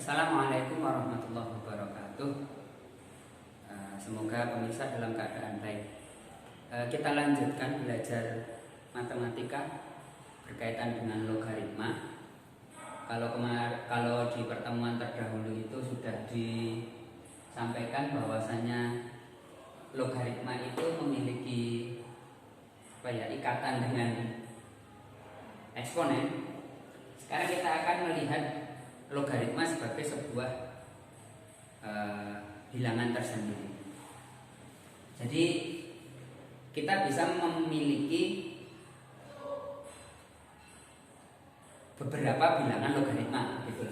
Assalamualaikum warahmatullahi wabarakatuh. Semoga pemirsa dalam keadaan baik. Kita lanjutkan belajar matematika berkaitan dengan logaritma. Kalau di pertemuan terdahulu itu sudah disampaikan bahwasanya logaritma itu memiliki ikatan dengan eksponen. Sekarang kita akan melihat logaritma sebagai sebuah bilangan tersendiri. Jadi kita bisa memiliki beberapa bilangan logaritma, gitu.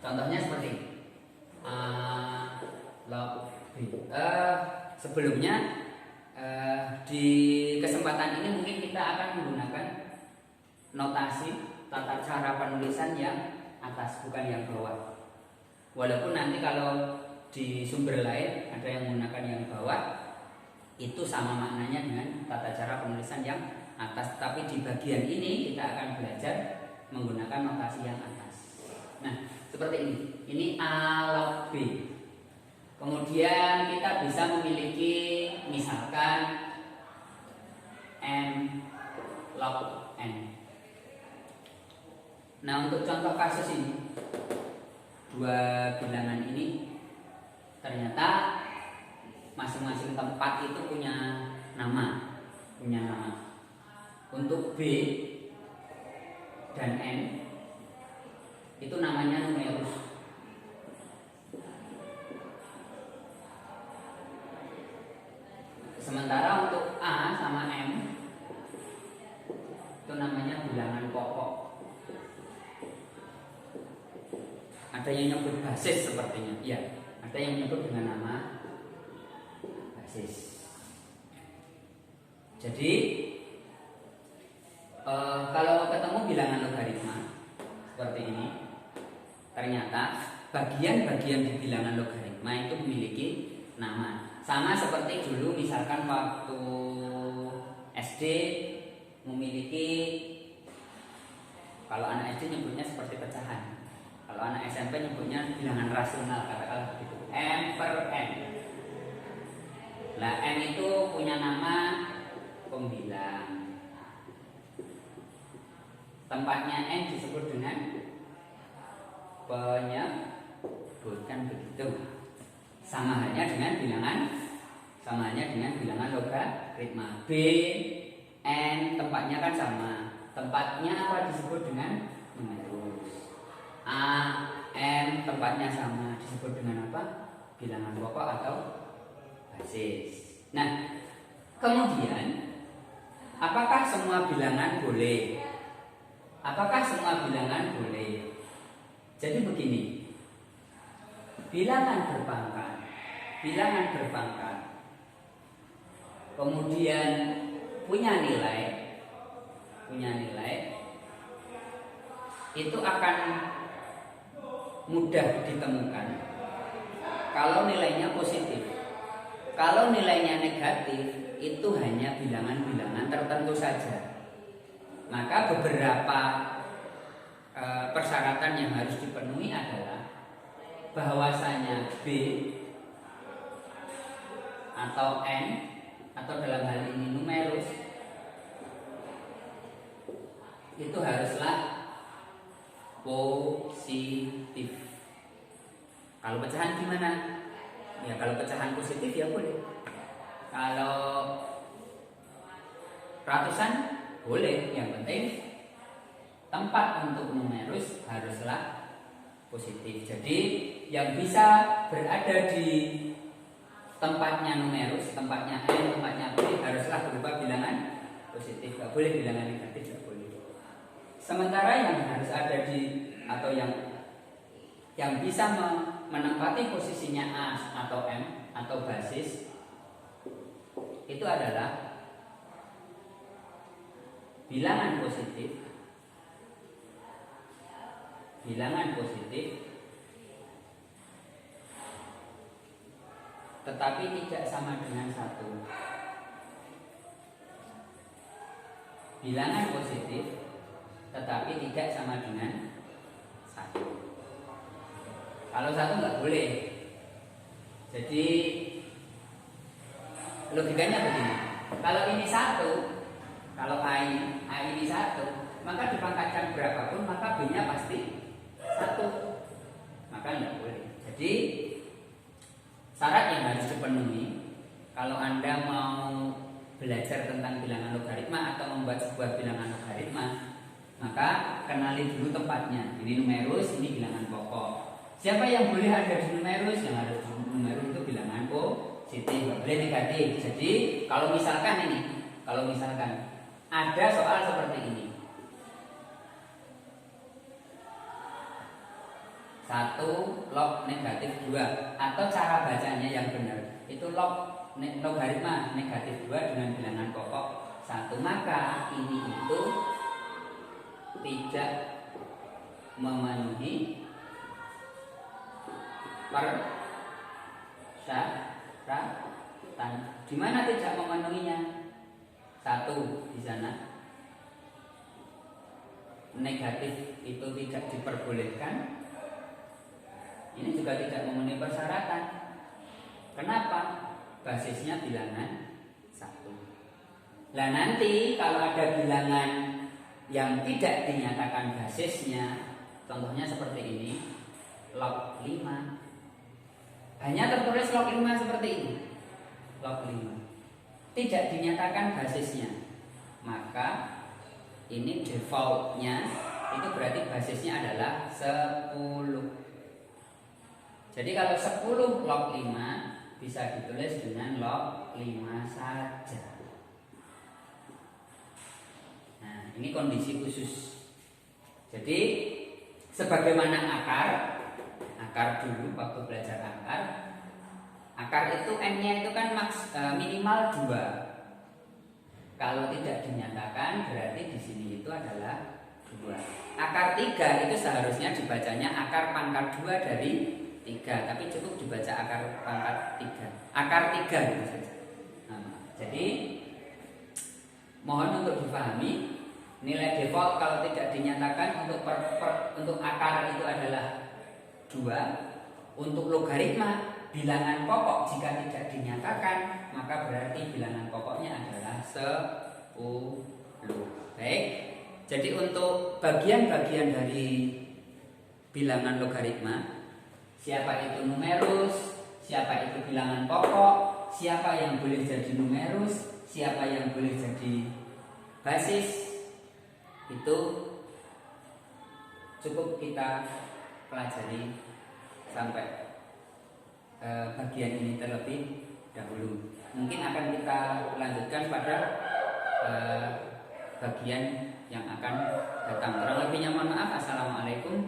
Contohnya seperti A log B. Sebelumnya di kesempatan ini mungkin kita akan menggunakan notasi tata cara penulisan yang atas, bukan yang bawah. Walaupun nanti kalau di sumber lain ada yang menggunakan yang bawah, itu sama maknanya dengan tata cara penulisan yang atas. Tapi di bagian ini kita akan belajar menggunakan notasi yang atas. Nah, seperti ini. Ini A log B. Kemudian kita bisa memiliki misalkan M log N. Nah, untuk contoh kasus ini, dua bilangan ini ternyata masing-masing tempat itu punya nama. Untuk B dan N itu namanya numerus. Sementara untuk A sama M itu namanya bilangan pokok. Ada yang menyebut basis sepertinya, ya. Ada yang menyebut dengan nama basis. Jadi kalau ketemu bilangan logaritma seperti ini, ternyata bagian-bagian di bilangan logaritma itu memiliki nama. Sama seperti dulu misalkan waktu SD memiliki, kalau anak SD nyebutnya seperti pecahan. Kalau anak SMP nyebutnya bilangan rasional, katakanlah begitu, M per N. Nah, M itu punya nama pembilang. Tempatnya N disebut dengan penyebut, kan begitu. Sama halnya dengan bilangan logaritma. B, N tempatnya kan sama. Tempatnya apa disebut dengan numerus. A, M tempatnya sama, disebut dengan apa? Bilangan pokok atau basis. Nah, kemudian apakah semua bilangan boleh? Apakah semua bilangan boleh? Jadi begini, bilangan berpangkat kemudian punya nilai itu akan mudah ditemukan kalau nilainya positif. Kalau nilainya negatif, itu hanya bilangan-bilangan tertentu saja. Maka beberapa persyaratan yang harus dipenuhi adalah bahwasanya B atau N atau dalam hal ini numerus itu haruslah positif. Kalau pecahan gimana? Ya, kalau pecahan positif ya boleh. Kalau ratusan boleh, yang penting tempat untuk numerus haruslah positif. Jadi yang bisa berada di tempatnya numerus, tempatnya N, tempatnya B haruslah berupa bilangan positif. Gak boleh bilangan negatif, gak boleh. Sementara yang harus ada di atau yang bisa menempati posisinya A atau M atau basis itu adalah bilangan positif tetapi tidak sama dengan 1. Bilangan positif tetapi tidak sama dengan 1. Kalau satu nggak boleh. Jadi logikanya begini. Kalau ini satu, kalau A ini satu, maka dipangkatkan berapapun maka B-nya pasti satu. Maka nggak boleh. Jadi syarat yang harus dipenuhi kalau Anda mau belajar tentang bilangan logaritma atau membuat sebuah bilangan logaritma, maka kenali dulu tempatnya. Ini numerus, ini bilangan pokok. Siapa yang boleh ada di numerus? Yang ada di numerus itu bilangan positif, nggak boleh negatif. Jadi kalau misalkan ada soal seperti ini, 1 log negatif 2, atau cara bacanya yang benar itu logaritma negatif 2 dengan bilangan pokok 1, maka ini itu tidak memenuhi persyaratan. Di mana tidak memenuhinya? 1 di sana negatif itu tidak diperbolehkan. Ini juga tidak memenuhi persyaratan. Kenapa? Basisnya bilangan 1. Nah nanti kalau ada bilangan yang tidak dinyatakan basisnya, contohnya seperti ini, log 5, hanya tertulis log 5 seperti ini, log 5, tidak dinyatakan basisnya, maka ini defaultnya itu berarti basisnya adalah 10. Jadi kalau 10 log 5 bisa ditulis dengan log 5 saja. Nah, ini kondisi khusus. Jadi sebagaimana akar dulu waktu belajar akar itu n-nya itu kan minimal 2. Kalau tidak dinyatakan berarti di sini itu adalah 2. Akar 3 itu seharusnya dibacanya akar pangkat 2 dari 3, tapi cukup dibaca akar pangkat 3. Akar 3 gitu saja. Nah, jadi mohon untuk dipahami nilai default kalau tidak dinyatakan untuk akar itu adalah 2. Untuk logaritma bilangan pokok jika tidak dinyatakan maka berarti bilangan pokoknya adalah 10. Baik. Jadi untuk bagian-bagian dari bilangan logaritma, siapa itu numerus, siapa itu bilangan pokok, siapa yang boleh jadi numerus, siapa yang boleh jadi basis, itu cukup kita pelajari sampai bagian ini terlebih dahulu. Mungkin akan kita lanjutkan pada bagian yang akan datang. Kurang lebihnya mohon maaf. Assalamualaikum